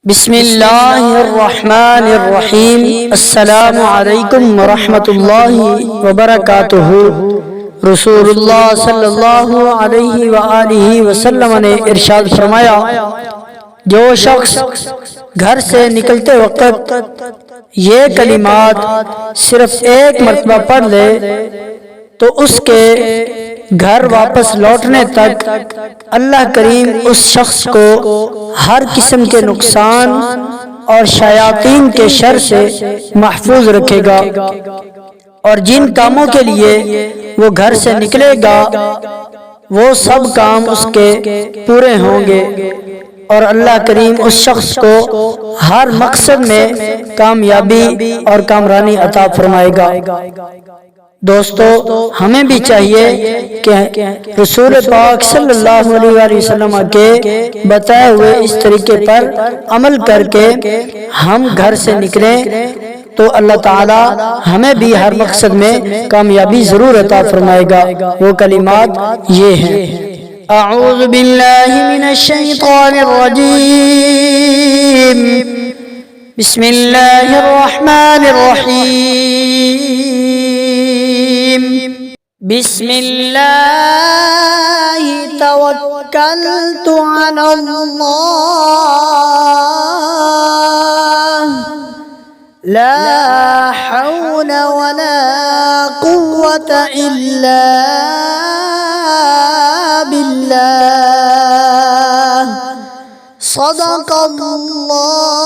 بسم اللہ الرحمن الرحیم۔ السلام علیکم ورحمۃ اللہ وبرکاتہ۔ رسول اللہ صلی اللہ علیہ وآلہ وسلم نے ارشاد فرمایا، جو شخص گھر سے نکلتے وقت یہ کلمات صرف ایک مرتبہ پڑھ لے تو اس کے گھر واپس لوٹنے تک اللہ کریم اس شخص کو ہر قسم کے نقصان اور شیاطین کے شر سے محفوظ رکھے گا، اور جن کاموں کے لیے وہ گھر سے نکلے گا وہ سب کام اس کے پورے ہوں گے، اور اللہ کریم اس شخص کو ہر مقصد میں کامیابی اور کامرانی عطا فرمائے گا۔ دوستو، ہمیں بھی چاہیے کہ رسول پاک صلی اللہ علیہ وسلم کے بتائے ہوئے اس طریقے پر عمل کر کے ہم گھر سے نکلیں تو اللہ تعالی ہمیں بھی ہر مقصد میں کامیابی ضرور عطا فرمائے گا۔ وہ کلمات یہ ہیں: اعوذ باللہ من الشیطان الرجیم، بسم اللہ الرحمن الرحیم، بسم اللہ توکلت علی اللہ، لا حول ولا قوة الا باللہ، صدق اللہ